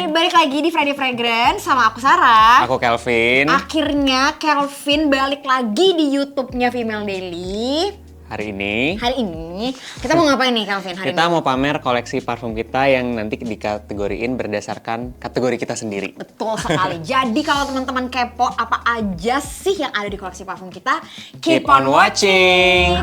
balik lagi di Friday Fragrance sama aku Sarah. Aku Kelvin. Akhirnya Kelvin balik lagi di YouTube-nya Female Daily. Hari ini kita mau ngapain nih Kelvin hari kita ini? mau pamer koleksi parfum kita yang nanti dikategoriin berdasarkan kategori kita sendiri. Betul sekali. Jadi kalau teman-teman kepo apa aja sih yang ada di koleksi parfum kita, Keep on watching.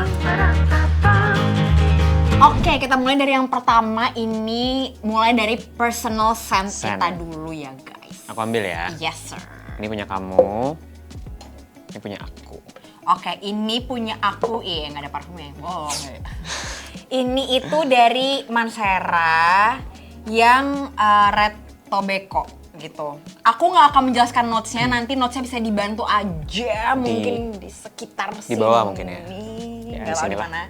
Oke, kita mulai dari yang pertama. Ini mulai dari personal scent kita dulu ya guys. Aku ambil ya. Yes sir. Ini punya kamu. Ini punya aku. Oke, ini punya aku. Nggak ada parfumnya. Bohong. Ini itu dari Mancera yang Red Tobacco gitu. Aku nggak akan menjelaskan notesnya. Nanti notesnya bisa dibantu aja mungkin di sekitar sini. Di bawah mungkin ya. Nggak tahu di mana.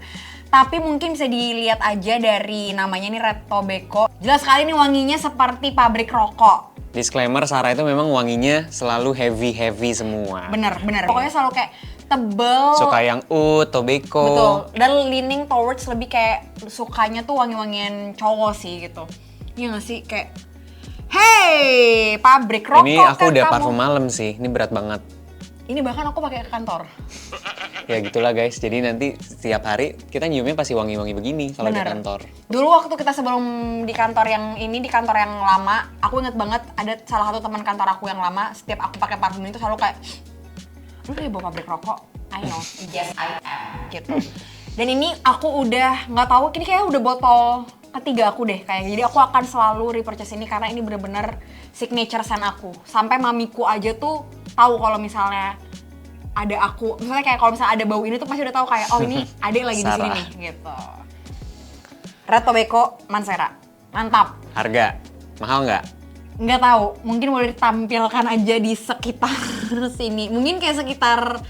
Tapi mungkin bisa dilihat aja dari namanya nih Red Tobacco. Jelas sekali nih wanginya seperti pabrik rokok. Disclaimer, Sarah itu memang wanginya selalu heavy semua. Bener. Pokoknya selalu kayak tebel. Suka yang tobacco. Betul. Dan leaning towards lebih kayak sukanya tuh wangi-wangian cowok sih gitu. Iya gak sih? Kayak, hey, pabrik rokok. Ini aku kan udah kamu. parfum malam sih. Ini berat banget. Ini bahkan aku pakai ke kantor. Ya gitulah guys. Jadi nanti setiap hari kita nyiumnya pasti wangi-wangi begini kalau di Bener. kantor. Dulu waktu kita sebelum di kantor yang ini, di kantor yang lama, aku inget banget ada salah satu teman kantor aku yang lama, setiap aku pakai parfum itu selalu kayak, lu kayak bawa pabrik rokok. I know, yes I am, gitu. Dan ini aku udah nggak tahu, ini kayaknya udah botol ketiga aku deh kayak. Jadi aku akan selalu repurchase ini karena ini bener-bener signature scent aku. Sampai mamiku aja tuh tahu kalau misalnya ada aku, misalnya kayak kalau misalnya ada bau ini tuh pasti udah tahu kayak, oh ini ada yang lagi di sini nih, gitu. Red Tobacco Mancera, mantap. Harga mahal nggak? Nggak tahu, mungkin boleh ditampilkan aja di sekitar sini. Mungkin kayak sekitar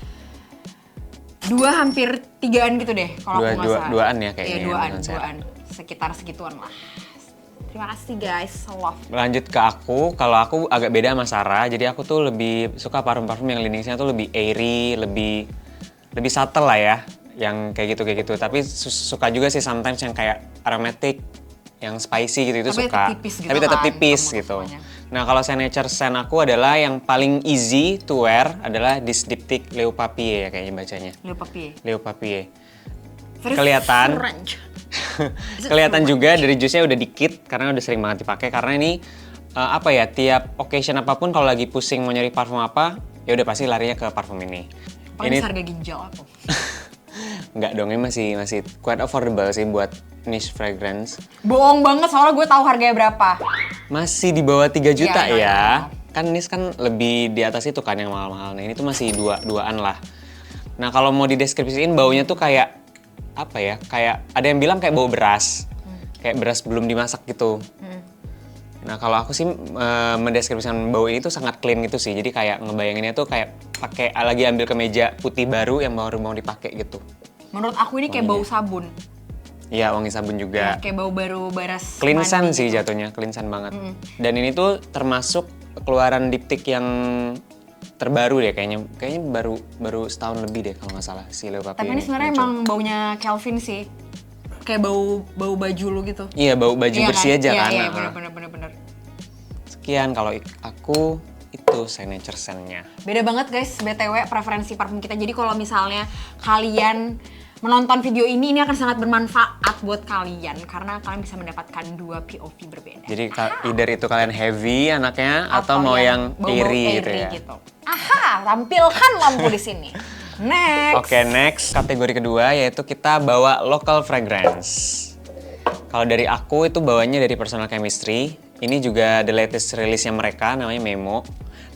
2 hampir 3-an gitu deh kalau aku nggak salah. Duaan ya kayaknya. Iya, 2-an. Sekitar segituan lah. Terima kasih guys, love. Lanjut ke aku, kalau aku agak beda sama Sarah. Jadi aku tuh lebih suka parfum-parfum yang liningsnya tuh lebih airy, lebih subtle lah ya. Yang kayak gitu. Tapi suka juga sih sometimes yang kayak aromatic, yang spicy gitu itu Tapi suka. tetap tipis gitu Tapi tetap kan, tipis kamu gitu. sukanya. Nah kalau signature scent aku adalah yang paling easy to wear adalah this diptyque Leo Papier ya kayaknya bacanya. Leo Papier. Leo Papier. Very Kelihatan. French. Kelihatan juga dari jusnya udah dikit karena udah sering banget dipakai karena ini apa ya, tiap occasion apapun kalau lagi pusing mau nyari parfum apa ya udah pasti larinya ke parfum ini. Paling harga ginjal aku. Enggak dong, ini masih quite affordable sih buat niche fragrance. Bohong banget soalnya gue tahu harganya berapa. Masih di bawah 3 juta Iya, ya. iya. Kan niche kan lebih di atas itu kan yang mahal-mahal. Nah ini tuh masih duaan lah. Nah kalau mau dideskripsiin baunya tuh kayak apa ya, kayak ada yang bilang kayak bau beras. Kayak beras belum dimasak gitu. Nah kalau aku sih mendeskripsikan bau ini tuh sangat clean gitu sih. Jadi kayak ngebayanginnya tuh kayak pakai lagi ambil kemeja putih baru yang baru mau dipakai gitu. Menurut aku ini kayak bau sabun. Iya, wangi sabun juga. Kayak bau baru baras Clean scent mandi sih gitu. jatuhnya, clean scent banget. Dan ini tuh termasuk keluaran diptyque yang terbaru deh kayaknya. Kayaknya baru setahun lebih deh kalau nggak salah si Leo Papier. Tapi ini sebenarnya muncul. emang baunya Kelvin sih. Kayak bau baju lu gitu. Iya, bau baju Iya bersih aja kan. Iya, Nah, bener. Sekian kalau aku itu signature scent-nya. Beda banget guys, BTW preferensi parfum kita. Jadi kalau misalnya kalian menonton video ini akan sangat bermanfaat buat kalian. Karena kalian bisa mendapatkan 2 POV berbeda. Jadi either itu kalian heavy anaknya atau mau yang bau-bau airy gitu ya. Aha, tampilkan lampu di sini. Next. Oke, next kategori kedua yaitu kita bawa local fragrance. Kalau dari aku itu bawanya dari Personal Chemistry. Ini juga the latest release-nya mereka, namanya Memo.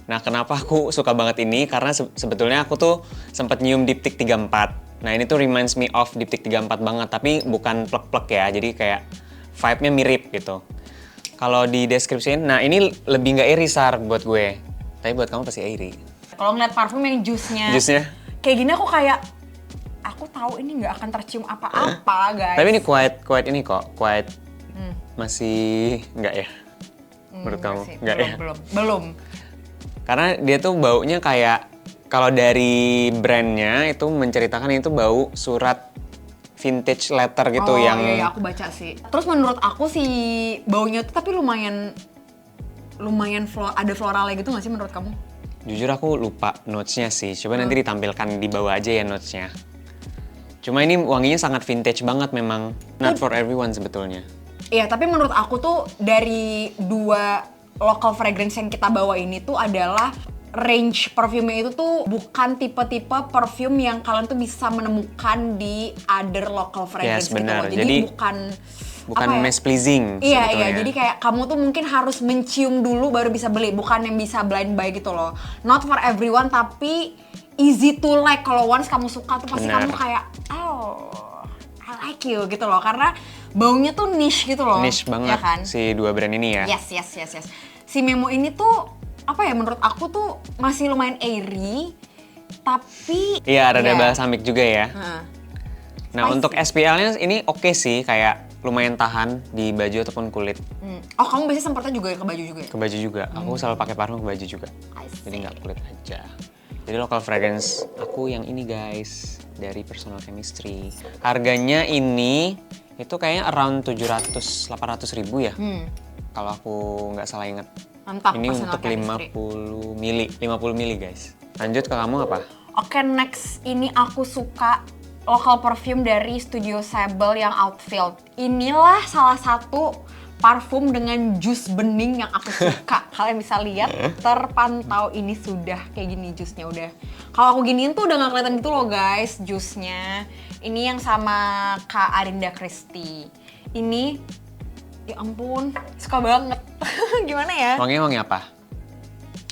Nah, kenapa aku suka banget ini? Karena sebetulnya aku tuh sempat nyium diptyque 34. Nah, ini tuh reminds me of diptyque 34 banget, tapi bukan plek-plek ya. Jadi kayak vibe-nya mirip gitu. Kalau di deskripsiin, nah ini lebih nggak airy Sar buat gue. Tapi buat kamu pasti airy. Kalau ngeliat parfum yang jusnya kayak gini aku kayak, aku tahu ini nggak akan tercium apa-apa guys. Tapi ini quite ini kok, quite masih nggak ya? Menurut kamu? Sih, nggak ya? Belum. Karena dia tuh baunya kayak, kalau dari brandnya itu menceritakan itu bau surat vintage letter gitu yang... Oh iya, aku baca sih. Terus menurut aku si baunya tuh tapi lumayan lumayan ada floralnya gitu nggak sih menurut kamu? Jujur aku lupa notes-nya sih, coba nanti ditampilkan di bawah aja ya notes-nya. Cuma ini wanginya sangat vintage banget memang, not for everyone sebetulnya. Iya, tapi menurut aku tuh dari 2 local fragrance yang kita bawa ini tuh adalah range perfume itu tuh bukan tipe-tipe perfume yang kalian tuh bisa menemukan di other local fragrance gitu benar. loh. Jadi bukan mass pleasing Iya, sebetulnya. jadi kayak kamu tuh mungkin harus mencium dulu baru bisa beli, bukan yang bisa blind buy gitu loh. Not for everyone, tapi easy to like. Kalau once kamu suka tuh pasti kamu kayak, oh, I like you gitu loh. Karena baunya tuh niche gitu loh. Niche banget ya kan? si 2 brand ini ya. Yes. Si Memo ini tuh, apa ya, menurut aku tuh masih lumayan airy, tapi... Iya, rada balsamic juga ya. Nah, Spicy. untuk SPL-nya ini oke sih, kayak lumayan tahan di baju ataupun kulit. Oh, kamu biasanya semprotnya juga ke baju juga ya? Ke baju juga, aku selalu pakai parfum ke baju juga. Jadi nggak kulit aja. Jadi local fragrance aku yang ini guys, dari Personal Chemistry. Harganya ini itu kayaknya around 700-800 ribu ya. Kalau aku nggak salah inget. Mantap, Ini Personal untuk Chemistry. 50 mili guys. Lanjut ke kamu apa? Oke, next ini aku suka local perfume dari Studio Sable yang Outfield. Inilah salah satu parfum dengan jus bening yang aku suka. Kalian bisa lihat, terpantau ini sudah kayak gini jusnya udah. Kalau aku giniin tuh udah gak kelihatan gitu loh guys, jusnya. Ini yang sama Kak Arinda Christie. Ini, ya ampun, suka banget. Gimana ya? Wangi apa?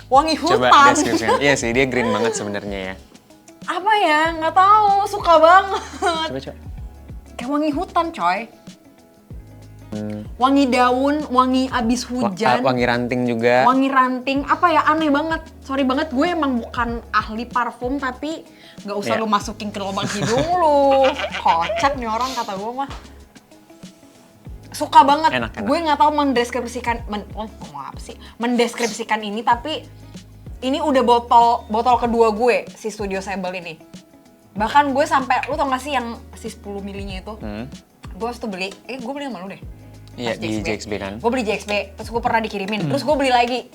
Wangi hutan. Coba deskripsikan. Iya sih, dia green banget sebenarnya ya. Apa ya? Nggak tahu, suka banget. Coba. Kayak wangi hutan, coy. Wangi daun, wangi abis hujan. Wangi ranting juga. Wangi ranting, apa ya, aneh banget. Sorry banget, gue emang bukan ahli parfum, tapi nggak usah lu masukin ke lubang hidung lu. Kocak nih orang, kata gue mah. Suka banget. Enak. Gue nggak tahu mendeskripsikan ini, tapi ini udah botol kedua gue si Studio Sable ini. Bahkan gue sampai, lu tau gak sih yang si 10 milinya itu? Gue harus tuh beli, gue beli sama lu deh. Iya, di JXB kan. Gue beli JXB, terus gue pernah dikirimin, terus gue beli lagi.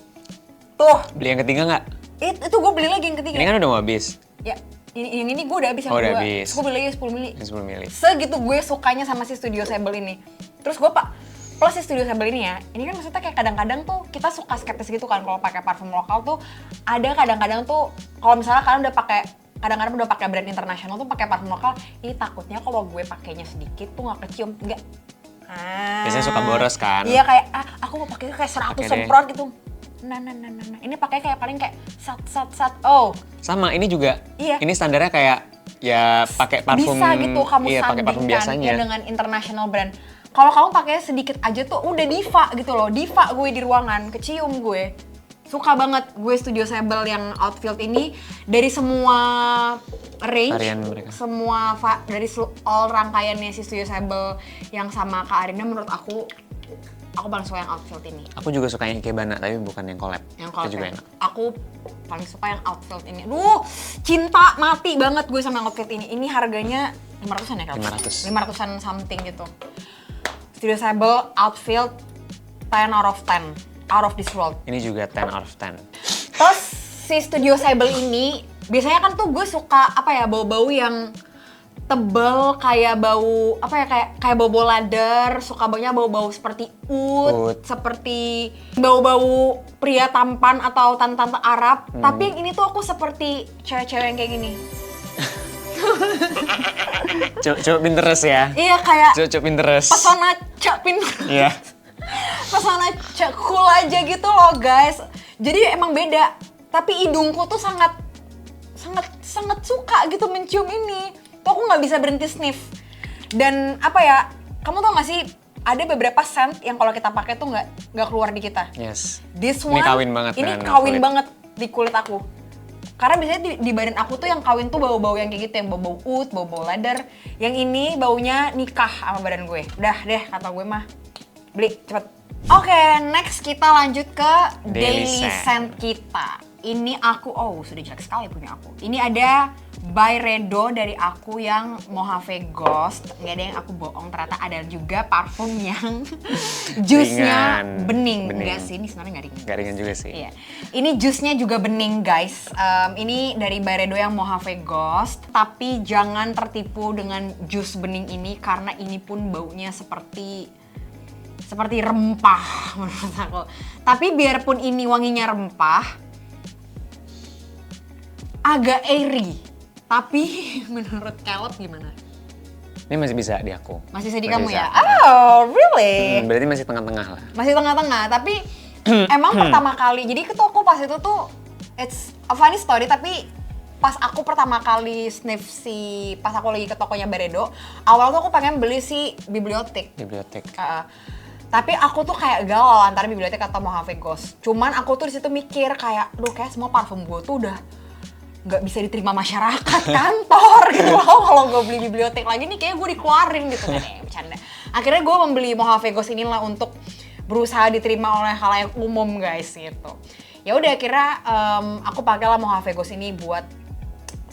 Tuh, Beli yang ketiga nggak? itu gue beli lagi yang ketiga. Ini kan udah mau habis. Ya, yang ini gue udah habis yang Oh, udah kedua. habis. Terus gue beli lagi 10 mili. Yang 10 mili. Segitu gue sukanya sama si Studio Sable ini. Terus gue plus si Studio Sable ini ya, ini kan maksudnya kayak kadang-kadang tuh kita suka skeptis gitu kan kalau pakai parfum lokal tuh. Ada kadang-kadang tuh kalau misalnya kalian kadang-kadang udah pakai brand internasional tuh pakai parfum lokal, ini takutnya kalau gue pakainya sedikit tuh nggak kecium, enggak. Biasanya suka boros kan? Iya, kayak aku mau pakai kayak 100 Pakai semprot gitu. Nah. Ini pakai kayak paling kayak sat. Oh, Sama, ini juga. Iya. Ini standarnya kayak ya pakai parfum. bisa gitu kamu iya, pakai parfum sandingkan biasanya. ya dengan international brand. Kalau kamu pakai sedikit aja tuh udah diva gitu loh. Diva gue di ruangan, kecium gue. Suka banget gue Studio Sable yang Outfield ini dari semua range, Varian mereka. dari all rangkaiannya si Studio Sable yang sama Kak Arinda, menurut aku paling suka yang Outfield ini. Aku juga suka yang Ikebana, tapi bukan yang collab. Yang Itu juga collab. enak. Aku paling suka yang Outfield ini. Duh, cinta mati banget gue sama yang Outfield ini. Ini harganya 500-an ya kalau? 500. 500-an something gitu. Studio Sable Outfield 10 out of 10. Out of this world. Ini juga 10 out of 10. Terus si Studio Sable ini biasanya kan tuh gue suka bau-bau yang tebel, kayak bau kayak bau ladder, suka baunya bau-bau seperti oud, seperti bau-bau pria tampan atau tante-tante Arab. Tapi yang ini tuh aku seperti cewek-cewek yang kayak gini. Coba Pinterest ya. Iya, kayak Coba Pinterest. pesona Pinterest. Iya. Pesona cool aja gitu loh guys. Jadi emang beda. Tapi hidungku tuh sangat suka gitu mencium ini. Tuh aku nggak bisa berhenti sniff. Dan kamu tau gak sih ada beberapa scent yang kalau kita pakai tuh nggak keluar di kita. Yes. This one, Ini kawin banget ini dengan kawin kulit. banget di kulit aku. Karena biasanya di badan aku tuh yang kawin tuh bau-bau yang kayak gitu, yang bau-bau oud, bau-bau leather. Yang ini baunya nikah sama badan gue. Udah deh, kata gue mah, beli cepet. Oke, next kita lanjut ke Daily daily scent. scent kita. Ini sudah jelek sekali punya aku. Ini ada Byredo dari aku yang Mojave Ghost. Nggak ada yang aku bohong, ternyata ada juga parfum yang jusnya bening. Enggak sih, ini sebenarnya nggak ringan. Nggak ringan juga sih. Iya. Ini jusnya juga bening guys. Ini dari Byredo yang Mojave Ghost. Tapi jangan tertipu dengan jus bening ini karena ini pun baunya seperti rempah menurut aku. Tapi biarpun ini wanginya rempah, agak airy. Tapi menurut Caleb gimana? Ini masih bisa di aku. Masih bisa di kamu ya? Oh, really? Berarti masih tengah-tengah lah. Masih tengah-tengah, tapi emang pertama kali, jadi itu aku pas itu tuh, it's a funny story, tapi pas aku pertama kali sniff pas aku lagi ke tokonya Byredo, awal tuh aku pengen beli si Bibliotek. Tapi aku tuh kayak galau antara Bibliotek atau Mojave Ghost. Cuman aku tuh di situ mikir kayak, duh kayak semua parfum gue tuh udah nggak bisa diterima masyarakat kantor gitu loh. Kalau gue beli Bibliotek lagi nih kayak gue dikeluarin gitu kan ya, bercanda. Akhirnya gue membeli Mojave Ghost inilah untuk berusaha diterima oleh halayak umum guys gitu. Ya udah akhirnya aku pakailah Mojave Ghost ini buat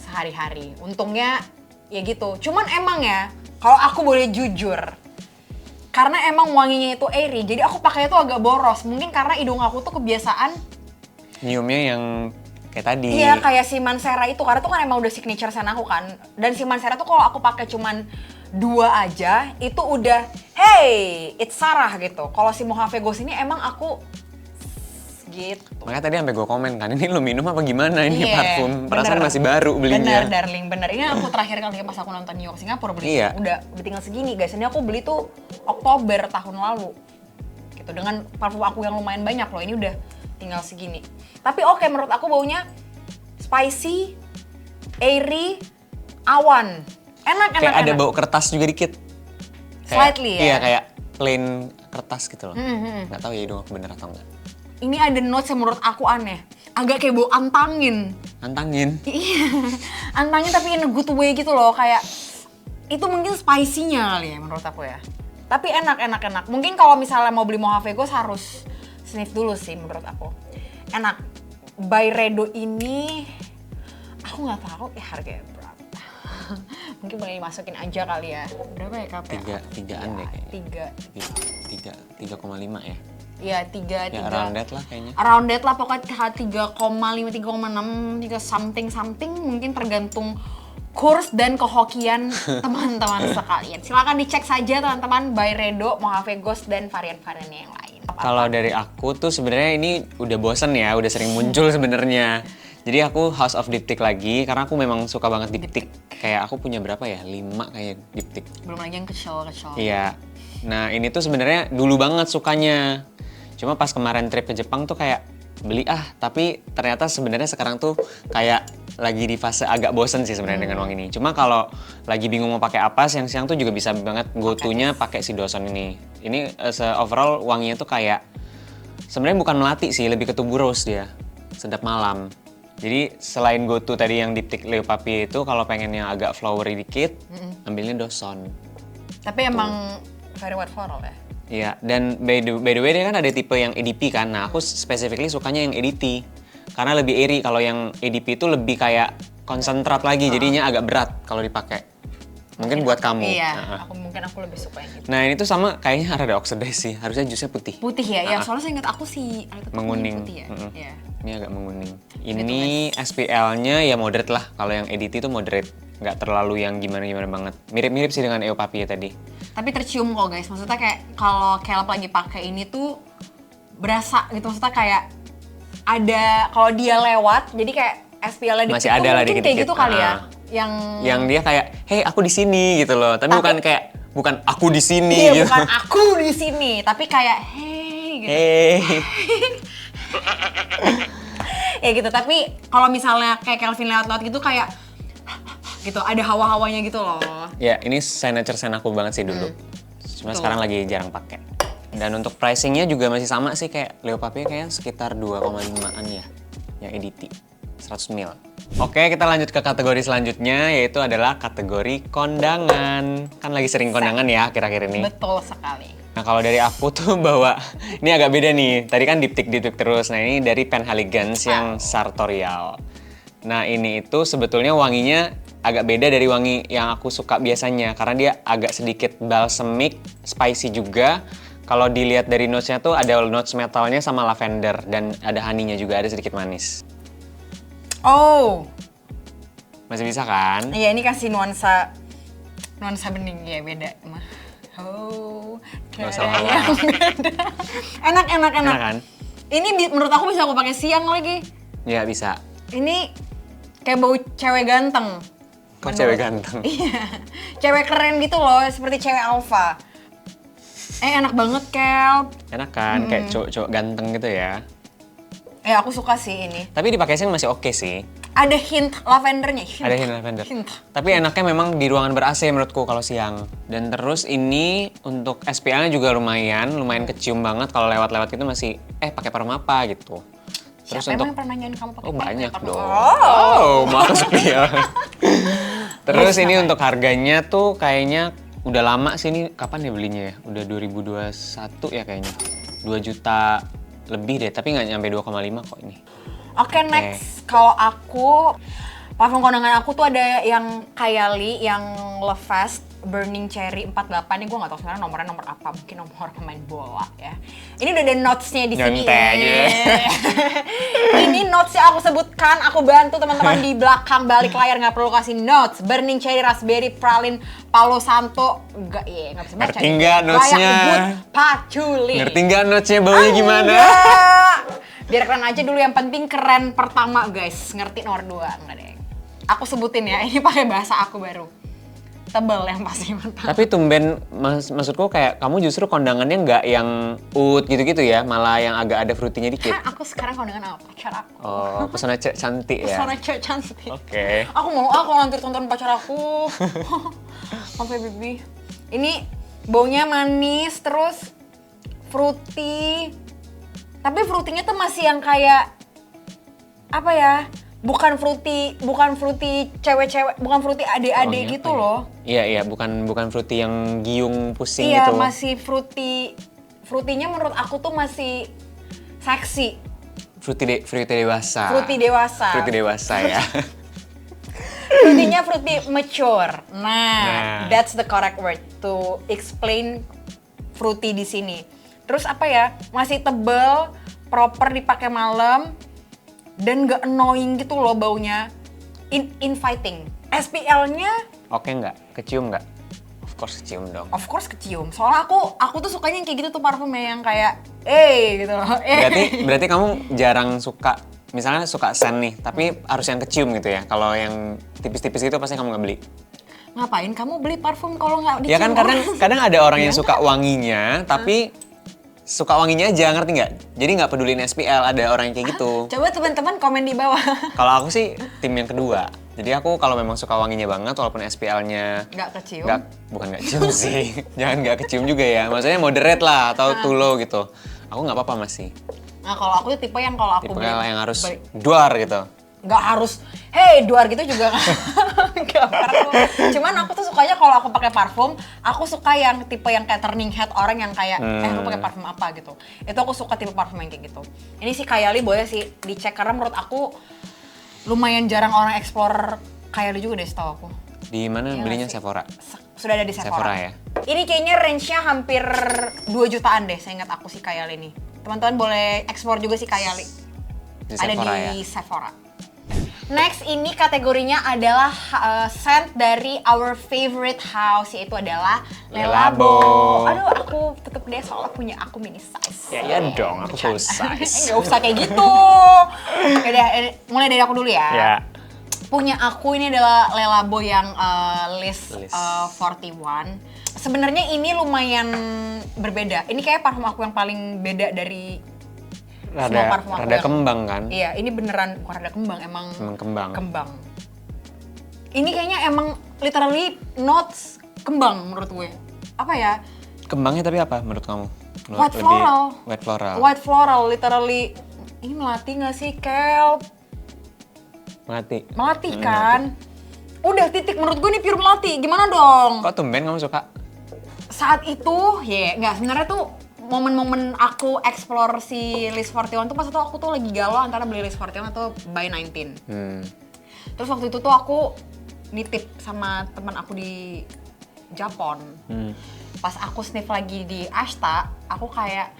sehari-hari. Untungnya ya gitu. Cuman emang ya kalau aku boleh jujur, karena emang wanginya itu airy, jadi aku pakainya tuh agak boros. Mungkin karena hidung aku tuh kebiasaan nyiumnya yang kayak tadi. Iya, kayak si Mancera itu, karena tuh kan emang udah signature scent aku kan. Dan si Mancera tuh kalau aku pakai cuman 2 aja, itu udah, hey, it's Sarah gitu. Kalau si Mojave Ghost ini emang aku gitu. Makanya tadi sampai gue komen kan, ini lo minum apa gimana ini parfum? bener. Perasaan masih baru belinya. Bener, darling, bener. Ini aku terakhir kali pas aku nonton New York Singapura beli. Iya. Udah tinggal segini guys. Ini aku beli tuh Oktober tahun lalu. Gitu, dengan parfum aku yang lumayan banyak loh. Ini udah tinggal segini. Tapi oke, menurut aku baunya spicy, airy, awan. Enak. Kayak ada bau kertas juga dikit. Slightly ya? Iya, kayak plain kertas gitu loh. Nggak tahu ya hidung aku bener atau enggak. Ini ada notes yang menurut aku aneh. Agak kayak bau antangin. Antangin? Iya, antangin tapi in a good way gitu loh. Kayak, itu mungkin spicy-nya kali ya menurut aku ya. Tapi enak. Mungkin kalau misalnya mau beli Mojave Ghost harus sniff dulu sih menurut aku. Enak. Byredo ini, aku nggak tahu ya harganya berapa. Mungkin boleh dimasukin aja kali ya. Berapa ya Kak? Tigaan deh kayaknya. 3,5 ya? Iya, 3. Ya around that lah kayaknya. Around that lah, pokoknya 3,5, 3,6, 3 something mungkin tergantung kurs dan kehokian teman-teman sekalian. Silakan dicek saja teman-teman Byredo, Mojave Ghost dan varian-variannya yang lain. Kalau dari aku tuh sebenarnya ini udah bosen ya, udah sering muncul sebenarnya. Jadi aku House of Diptyque lagi karena aku memang suka banget Diptyque. Kayak aku punya berapa ya? 5 kayak Diptyque. Belum lagi yang kecil. Iya. Nah, ini tuh sebenarnya dulu banget sukanya. Cuma pas kemarin trip ke Jepang tuh kayak beli tapi ternyata sebenarnya sekarang tuh kayak lagi di fase agak bosen sih sebenarnya dengan wangi ini. Cuma kalau lagi bingung mau pakai apa, siang-siang tuh juga bisa banget go-to-nya pakai si Dawson ini. Ini overall wanginya tuh kayak sebenarnya bukan melati sih, lebih ke tuberose dia. Sedap malam. Jadi selain go-to tadi yang Diptyque Leo Papier itu, kalau pengen yang agak flowery dikit, ambilnya Dawson. Tapi emang very wet floral ya? Iya, dan by the way dia kan ada tipe yang EDP kan. Nah, aku specifically sukanya yang EDT. Karena lebih airy. Kalau yang EDP itu lebih kayak konsentrat lagi, jadinya agak berat kalau dipakai. Mungkin buat kamu. Iya, aku lebih suka yang gitu. Nah, ini tuh sama kayaknya rada oxidize sih. Harusnya jusnya putih. Putih ya? Ya, soalnya saya ingat aku sih menguning. putih ya? Iya. Ini agak menguning. Ini SPL-nya ya moderate lah. Kalau yang EDT itu moderate. Nggak terlalu yang gimana-gimana banget. Mirip-mirip sih dengan Leo Papier tadi. Tapi tercium kok guys, maksudnya kayak kalau Caleb lagi pakai ini tuh berasa gitu, maksudnya kayak ada kalau dia lewat, jadi kayak SPL-nya masih ada lah dikit-dikit. Kayak gitu kali ya, yang dia kayak, hey aku di sini gitu loh, tapi bukan aku di sini. Iya, gitu. bukan aku di sini, tapi kayak hey gitu. Hey. Ya gitu, tapi kalau misalnya kayak Calvin lewat-lewat gitu kayak gitu, ada hawa-hawanya gitu loh. Ya, ini signature scent aku banget sih dulu. Cuma sekarang lagi jarang pakai. Dan untuk pricingnya juga masih sama sih kayak Leo Papier, kayaknya sekitar 2,5-an ya, yang EDT, 100 ml. Oke, kita lanjut ke kategori selanjutnya, yaitu adalah kategori kondangan. Kan lagi sering kondangan ya akhir-akhir ini. Betul sekali. Nah, kalau dari aku tuh bawa, ini agak beda nih. Tadi kan Diptyque terus. Nah, ini dari Penhaligon's yang sartorial. Nah ini itu sebetulnya wanginya agak beda dari wangi yang aku suka biasanya karena dia agak sedikit balsamic, spicy juga. Kalau dilihat dari notes-nya tuh ada notes metalnya sama lavender dan ada honey-nya juga, ada sedikit manis. Oh, Masih bisa kan? iya ini kasih nuansa bening ya beda mah. Oh, Nggak usah kayak lama. yang beda. Enak. Enak kan? Ini menurut aku bisa aku pakai siang lagi. Ya bisa. Ini kayak bau cewek ganteng. Kok cewek ganteng? Iya, cewek keren gitu loh, seperti cewek alpha. Enak banget, Kel. Enak kan? Kayak cowok-cowok ganteng gitu ya. Ya, aku suka sih ini. Tapi dipakai siang masih oke sih. Ada hint lavendernya. Ada hint lavender. Hint. Tapi enaknya memang di ruangan ber-AC menurutku kalau siang. Dan terus ini untuk SPL-nya juga lumayan kecium banget kalau lewat-lewat gitu masih pakai parfum apa gitu. Terus Siapa untuk emang pernah nanyain kamu pakai banyak parfum? dong. Oh. Maaf SPL. Terus ini untuk harganya tuh kayaknya udah lama sih ini. Kapan ya belinya ya? Udah 2021 ya kayaknya. 2 juta lebih deh, tapi nggak nyampe 2,5 kok ini. Oke, next. Kalau aku, parfum kondangan aku tuh ada yang Kylie, yang Love Fast Burning Cherry 48. Ini gue gak tau sebenarnya nomornya nomor apa. Mungkin nomor pemain bola ya. Ini udah ada notes-nya di sini. Nyontek aja. Ini notes yang aku sebutkan. Aku bantu teman-teman di belakang balik layar. Gak perlu kasih notes. Burning Cherry, Raspberry, Pralin, Palo Santo. Gak bisa baca. Ngerti nggak notes-nya? Layak debut, patchouli. Ngerti nggak notes-nya baunya gimana? Enggak. Biar keren aja dulu, yang penting keren pertama guys. Ngerti nomor 2, enggak deh. Aku sebutin ya, ini pakai bahasa aku baru. Tebel yang pasti mantap. Tapi tumben, maksudku kayak kamu justru kondangannya nggak yang gitu-gitu ya, malah yang agak ada fruity-nya dikit. Kan aku sekarang kondangan sama pacar aku. Oh, pesona cantik ya? Pesona cewek cantik. Oke. Aku mau nanti tonton pacar aku. Sampai baby. Ini baunya manis, terus fruity. Tapi fruity-nya tuh masih yang kayak apa ya? Bukan fruity cewek-cewek, bukan fruity adik-adik Baunya gitu apa ya? loh. Iya, bukan fruity yang giung pusing Iya, gitu. masih fruity-nya menurut aku tuh masih seksi. Fruity dewasa. Fruity dewasa. Fruity dewasa ya. Fruity-nya fruity mature. Nah. That's the correct word to explain fruity di sini. Terus apa ya? Masih tebel, proper dipakai malam, dan gak annoying gitu loh baunya. Inviting. SPL-nya Oke nggak? Kecium nggak? Of course kecium dong. of course kecium. Soalnya aku tuh sukanya yang kayak gitu tuh parfumnya yang kayak gitu loh. Berarti kamu jarang suka, misalnya suka scent nih, tapi harus yang kecium gitu ya. Kalau yang tipis-tipis itu pasti kamu nggak beli. Ngapain kamu beli parfum kalau nggak dicium? Ya kan orang? kadang ada orang yang suka wanginya, tapi suka wanginya aja, ngerti nggak? Jadi nggak pedulin SPL, ada orang yang kayak gitu. Coba teman-teman komen di bawah. Kalau aku sih tim yang kedua. Jadi aku kalau memang suka wanginya banget, walaupun SPL-nya Nggak kecium? bukan nggak cium sih. Jangan nggak kecium juga ya. Maksudnya moderate lah atau too low gitu. Aku nggak apa-apa masih. Nah kalau aku tuh tipe yang kalau aku Tipe beli yang harus duar gitu. nggak harus, duar gitu juga nggak perlu. Cuman aku tuh sukanya kalau aku pakai parfum, aku suka yang tipe yang kayak turning head orang yang kayak, aku pakai parfum apa gitu. Itu aku suka tipe parfum yang kayak gitu. Ini sih Kylie boleh sih dicek karena menurut aku lumayan jarang orang explore Kylie juga deh setahu aku. Di mana Iya belinya nggak sih? Sephora? Sudah ada di Sephora. Ya. Ini kayaknya range-nya hampir 2 jutaan deh, saya ingat aku sih Kylie ini. Teman-teman boleh explore juga sih Kylie. Di Ada Sephora di ya. Sephora. Next ini kategorinya adalah scent dari our favorite house, yaitu adalah Le Labo. Labo. Aduh, aku tutup deh soalnya punya aku mini size. Ya iya dong, aku full size. Nggak usah kayak gitu. Yaudah, mulai dari aku dulu ya. Ya. Punya aku ini adalah Le Labo yang list, List. 41. Sebenarnya ini lumayan berbeda. Ini kayak parfum aku yang paling beda dari semua parfum aku Rada yang- kembang kan? Iya, ini beneran bukan rada kembang, emang kembang. Ini kayaknya emang literally notes kembang menurut gue. Apa ya? Kembangnya tapi apa menurut kamu? White floral. White floral. White floral, literally. Ini melati nggak sih, Kel? Melati. Melati kan? Udah titik, menurut gue ini pure melati. Gimana dong? Kok tumben kamu suka? Saat itu, nggak, sebenarnya tuh momen-momen aku explore si List 41 tuh pas itu aku tuh lagi galau antara beli List 41 atau Buy 19. Terus waktu itu tuh aku nitip sama teman aku di Japon. Pas aku sniff lagi di Ashta, aku kayak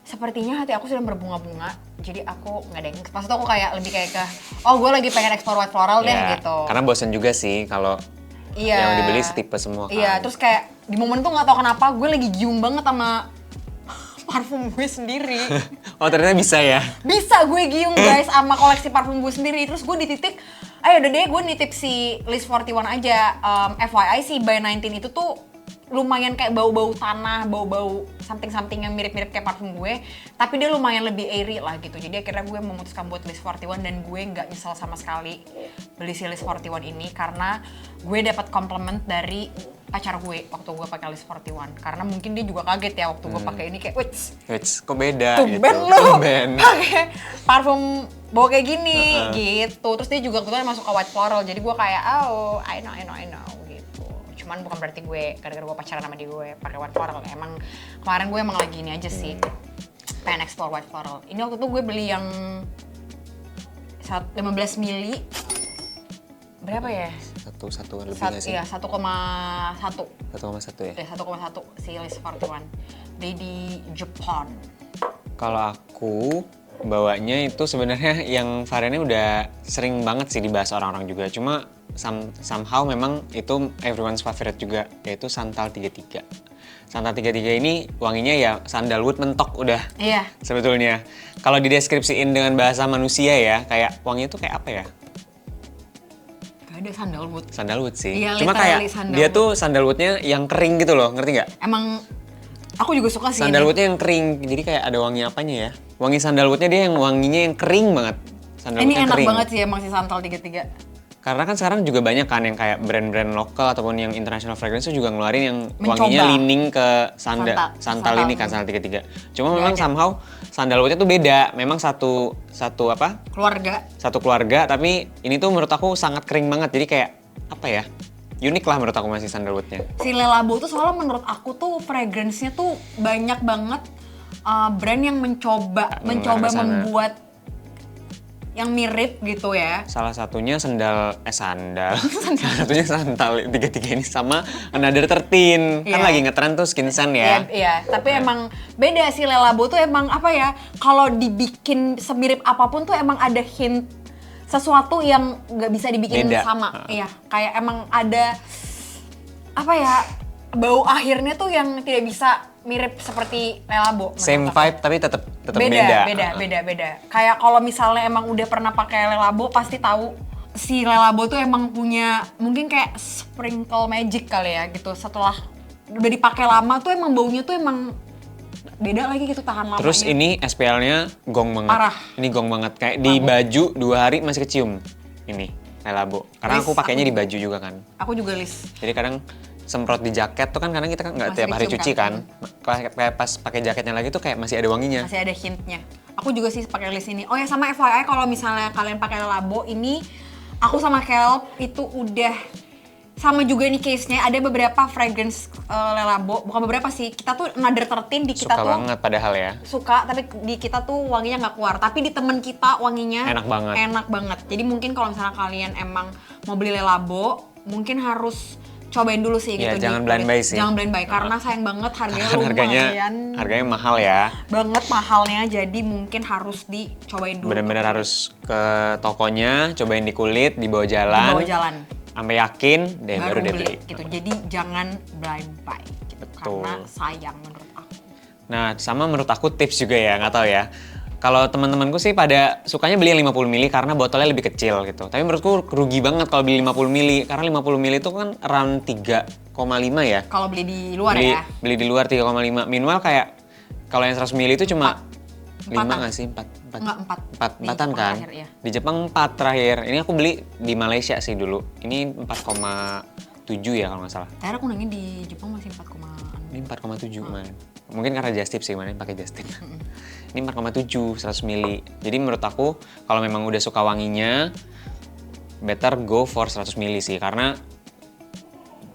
sepertinya hati aku sedang berbunga-bunga. Jadi aku nggak deh. Pas itu aku kayak lebih kayak ke, oh gue lagi pengen explore white floral deh gitu. Karena bosan juga sih kalau yang dibeli setipe semua kan. Iya, terus kayak di momen itu nggak tahu kenapa gue lagi giung banget sama parfum gue sendiri. Oh ternyata bisa ya? Bisa gue giung guys sama koleksi parfum gue sendiri. Terus gue dititik, ayo udah deh gue nitip si List 41 aja. FYI si By 19 itu tuh lumayan kayak bau-bau tanah, bau-bau something-something yang mirip-mirip kayak parfum gue. Tapi dia lumayan lebih airy lah gitu. Jadi akhirnya gue memutuskan buat List 41 dan gue nggak nyesel sama sekali beli si List 41 ini. Karena gue dapat compliment dari pacar gue waktu gue pakai List 41. Karena mungkin dia juga kaget ya waktu gue pakai ini kayak, Wits, kok beda gitu. Tumben lu Tumben. pakai parfum bau kayak gini gitu. Terus dia juga kebetulan masuk ke white floral. Jadi gue kayak, oh I know gitu. Cuman bukan berarti gue gara-gara gue pacaran sama dia gue pakai white floral. Emang kemarin gue emang lagi ini aja sih. Pengen explore white floral. Ini waktu itu gue beli yang 15 mili. Berapa ya? Satu lebih nggak sih? Iya, 1,1. 1,1 ya? Ya, 1,1 si List 41. Dari Jepang. Kalau aku bawanya itu sebenarnya yang variannya udah sering banget sih dibahas orang-orang juga. Cuma somehow memang itu everyone's favorite juga, yaitu Santal 33. Santal 33 ini wanginya ya sandalwood mentok udah. Iya. Sebetulnya. Kalau dideskripsiin dengan bahasa manusia ya, kayak wanginya tuh kayak apa ya? Gak ada sandalwood. Sandalwood sih. Iya, Cuma kayak sandalwood. dia tuh sandalwoodnya yang kering gitu loh, ngerti nggak? Emang aku juga suka sih Sandalwoodnya yang kering, jadi kayak ada wangi apanya ya? Wangi sandalwoodnya dia yang wanginya yang kering banget. ini enak kering. banget sih emang si Santal 33. Karena kan sekarang juga banyak kan yang kayak brand-brand lokal ataupun yang international fragrance itu juga ngeluarin yang Mencoba. wanginya leaning ke Santal ini kan, Santal 33. Cuma memang somehow sandalwoodnya tuh beda. Memang satu apa? Satu keluarga, tapi ini tuh menurut aku sangat kering banget. Jadi kayak apa ya? Unik lah menurut aku masih sandalwoodnya. Si Le Labo tuh soalnya menurut aku tuh fragrance-nya tuh banyak banget brand yang mencoba membuat yang mirip gitu ya. Salah satunya Salah satunya Santal 33 ini sama Another 13. Kan Iya. lagi ngetren tuh skin scent ya. Iya, tapi emang beda sih Le Labo tuh emang apa ya? Kalau dibikin semirip apapun tuh emang ada hint sesuatu yang nggak bisa dibikin Beda. sama. Iya, kayak emang ada apa ya? Bau akhirnya tuh yang tidak bisa mirip seperti Le Labo. Same menurut aku. vibe tapi tetap beda. Beda. Kayak kalau misalnya emang udah pernah pakai Le Labo pasti tahu si Le Labo tuh emang punya mungkin kayak sprinkle magic kali ya gitu. Setelah udah dipakai lama tuh emang baunya tuh emang beda lagi gitu, tahan lama. Terus ini SPL-nya gong banget. Parah. Ini gong banget kayak di baju 2 hari masih kecium. Ini Le Labo. Karena List, aku pakainya aku di baju juga kan. Aku juga List. Jadi kadang semprot di jaket tuh kan kadang kita kan nggak Masih tiap hari kecium cuci kan. Pas pakai jaketnya lagi tuh kayak masih ada wanginya. Masih ada hintnya. Aku juga sih pakai List ini. Oh ya sama FYI kalau misalnya kalian pakai Le Labo ini, aku sama Kelp itu udah sama juga nih case-nya. Ada beberapa fragrance Le Labo, bukan beberapa sih. Kita tuh Another 13 di kita Suka tuh banget padahal ya. suka, tapi di kita tuh wanginya nggak keluar. Tapi di temen kita wanginya Enak banget. Jadi mungkin kalau misalnya kalian emang mau beli Le Labo, mungkin harus cobain dulu sih Iya, gitu. jangan blind buy sih. Jangan blind buy karena sayang banget harganya Kan lumayan harganya mahal ya. banget mahalnya. Jadi mungkin harus dicobain dulu. Bener-bener harus ke tokonya, cobain di kulit, dibawa Di jalan. bawah jalan. Sampai yakin deh baru deh beli. gitu. Jadi jangan blind buy gitu. Betul. Karena sayang menurut aku. Nah, sama menurut aku tips juga ya, nggak tahu ya. Kalau teman-temanku sih pada sukanya beli yang 50 ml karena botolnya lebih kecil gitu. Tapi menurutku rugi banget kalau beli 50 ml karena 50 ml itu kan around 3,5 ya. Kalau beli di luar ya. Beli di luar 3,5. Minimal kayak kalau yang 100 ml itu cuma 5 Empatan. nggak sih? Enggak, 4. Di Empatan Jepang kan? terakhir, iya. Di Jepang 4 terakhir. Ini aku beli di Malaysia sih dulu. Ini 4,7 ya kalau nggak salah. Terakhir aku nanya di Jepang masih 4,6. Ini 4,7 kemarin. Mungkin karena just tip sih, kemarin pakai just tip. Ini 4,7 100 ml. Jadi menurut aku kalau memang udah suka wanginya, better go for 100 ml sih. Karena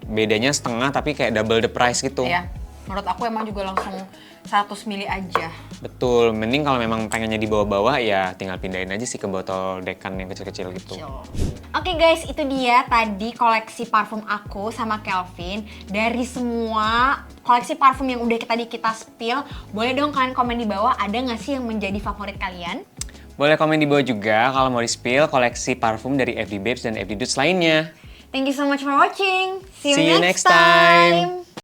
bedanya setengah tapi kayak double the price gitu. Iya. Menurut aku emang juga langsung 100 mili aja. Betul, mending kalau memang pengennya dibawa-bawa ya tinggal pindahin aja sih ke botol dekan yang kecil-kecil gitu. Oke guys, itu dia tadi koleksi parfum aku sama Kelvin. Dari semua koleksi parfum yang udah kita spill, boleh dong kalian komen di bawah ada nggak sih yang menjadi favorit kalian? Boleh komen di bawah juga kalau mau di-spill koleksi parfum dari FD Babes dan FD Dudes lainnya. Thank you so much for watching. See you next time.